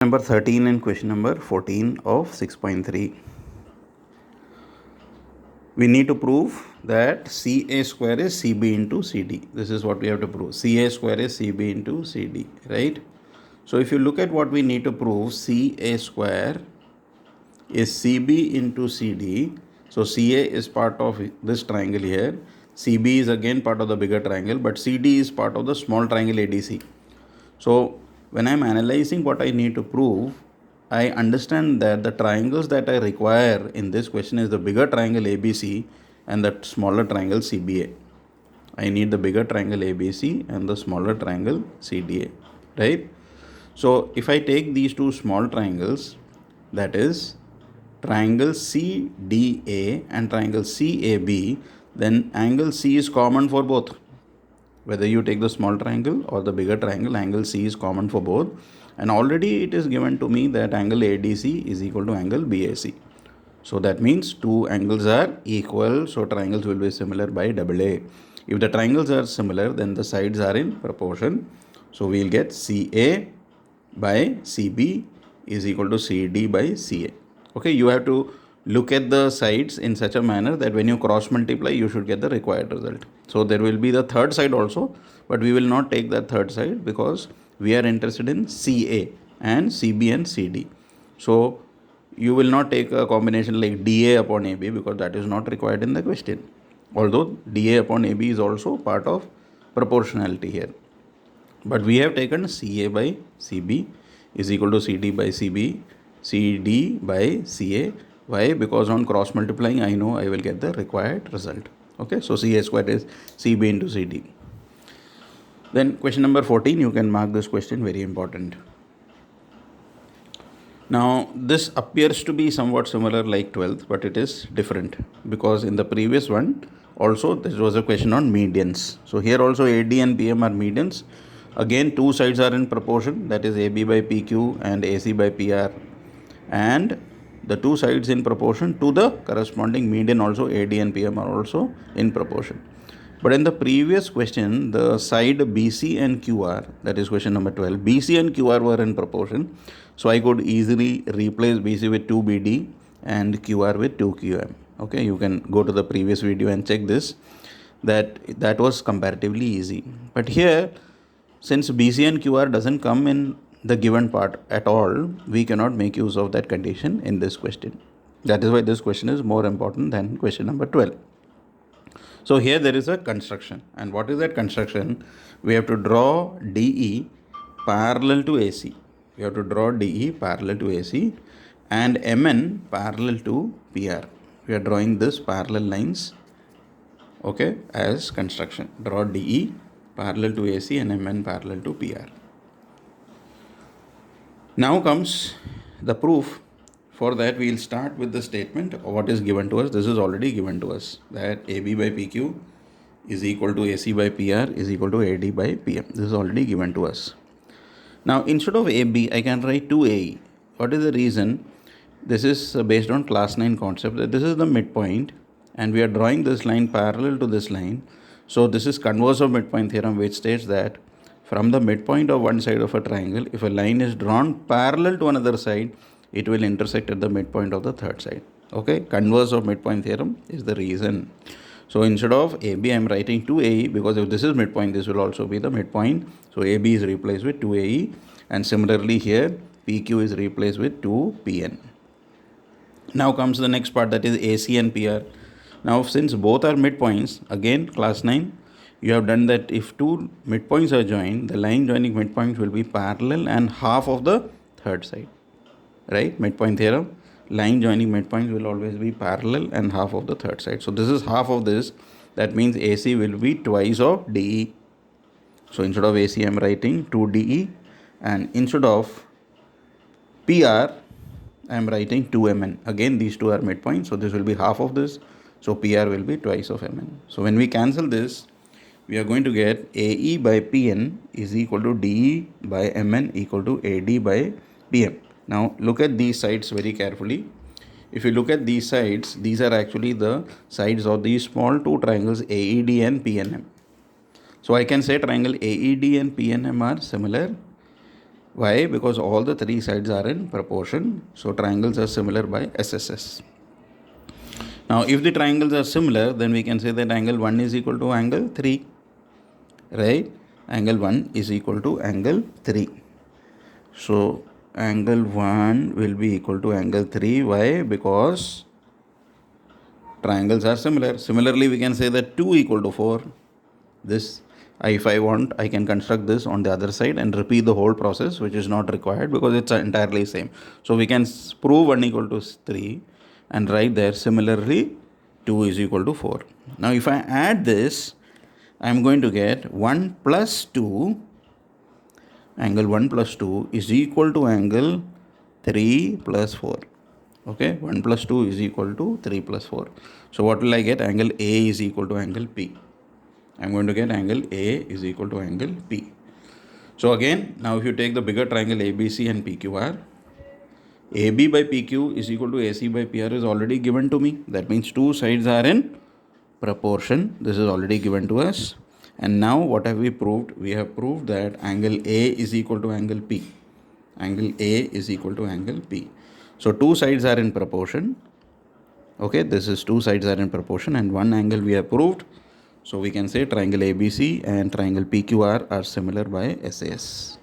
Number 13 and question number 14 of 6.3. We need to prove that CA square is CB into CD. This is what we have to prove. CA square is CB into CD, right? So if you look at what we need to prove, CA square is CB into CD. So CA is part of this triangle here. CB is again part of the bigger triangle, but CD is part of the small triangle ADC. So when I'm analyzing what I need to prove, I understand that the triangles that I require in this question is the bigger triangle ABC and the smaller triangle CBA. I need the bigger triangle ABC and the smaller triangle CDA, right? So if I take these two small triangles, that is triangle CDA and triangle CAB, then angle C is common for both. Whether you take the small triangle or the bigger triangle, angle C is common for both. And already it is given to me that angle ADC is equal to angle BAC. So that means two angles are equal. So triangles will be similar by AA. If the triangles are similar, then the sides are in proportion. So we will get CA by CB is equal to CD by CA. Okay, you have to look at the sides in such a manner that when you cross multiply, you should get the required result. So there will be the third side also, but we will not take that third side because we are interested in CA and CB and CD. So you will not take a combination like DA upon AB because that is not required in the question. Although DA upon AB is also part of proportionality here. But we have taken CA by CB is equal to CD by CB, CD by CA. Why? Because on cross multiplying, I know I will get the required result. Okay, so CA square is CB into CD. Then question number 14, you can mark this question, very important. Now this appears to be somewhat similar like 12th, but it is different because in the previous one also this was a question on medians. So here also AD and PM are medians. Again, two sides are in proportion, that is AB by PQ and AC by PR, and the two sides in proportion to the corresponding median also AD and PM are also in proportion. But in the previous question, the side BC and QR, that is question number 12, BC and QR were in proportion. So I could easily replace BC with 2BD and QR with 2QM. Okay, you can go to the previous video and check this. That was comparatively easy. But here, since BC and QR doesn't come in the given part at all, we cannot make use of that condition in this question. That is why this question is more important than question number 12. So here there is a construction, and what is that construction? We have to draw DE parallel to AC. We have to draw DE parallel to AC and MN parallel to PR. We are drawing this parallel lines, okay, as construction. Draw DE parallel to AC and MN parallel to PR. Now comes the proof. For that, we will start with the statement of what is given to us. This is already given to us, that AB by PQ is equal to AC by PR is equal to AD by PM. This is already given to us. Now, instead of AB, I can write 2AE. What is the reason? This is based on class 9 concept. That this is the midpoint, and we are drawing this line parallel to this line. So this is converse of midpoint theorem, which states that from the midpoint of one side of a triangle, if a line is drawn parallel to another side, it will intersect at the midpoint of the third side. Okay, converse of midpoint theorem is the reason. So instead of AB, I am writing 2AE because if this is midpoint, this will also be the midpoint. So AB is replaced with 2AE, and similarly here PQ is replaced with 2PN. Now comes the next part, that is AC and PR. Now since both are midpoints, again class 9, you have done that if two midpoints are joined, the line joining midpoints will be parallel and half of the third side. Right, midpoint theorem, line joining midpoints will always be parallel and half of the third side. So this is half of this. That means AC will be twice of DE. So instead of AC, I am writing 2DE, and instead of PR, I am writing 2MN. Again, these two are midpoints, so this will be half of this. So PR will be twice of MN. So when we cancel this, we are going to get AE by PN is equal to DE by MN equal to AD by PM. Now look at these sides very carefully. If you look at these sides, these are actually the sides of these small two triangles AED and PNM. So I can say triangle AED and PNM are similar. Why? Because all the three sides are in proportion. So triangles are similar by SSS. Now if the triangles are similar, then we can say that angle 1 is equal to angle 3. Right? Angle 1 is equal to angle 3. So angle 1 will be equal to angle 3. Why? Because triangles are similar. Similarly, we can say that 2 equal to 4. This, if I want, I can construct this on the other side and repeat the whole process, which is not required because it's entirely same. So we can prove 1 equal to 3 and write there similarly 2 is equal to 4. Now if I add this, I am going to get 1 plus 2, angle 1 plus 2 is equal to angle 3 plus 4. Okay, 1 plus 2 is equal to 3 plus 4. So what will I get? Angle A is equal to angle P. I'm going to get angle A is equal to angle P. So again, now if you take the bigger triangle ABC and PQR, AB by PQ is equal to AC by PR is already given to me. That means two sides are in proportion. This is already given to us. And now what have we proved? We have proved that angle A is equal to angle P. Angle A is equal to angle P. So two sides are in proportion. Okay, this is two sides are in proportion and one angle we have proved. So we can say triangle ABC and triangle PQR are similar by SAS.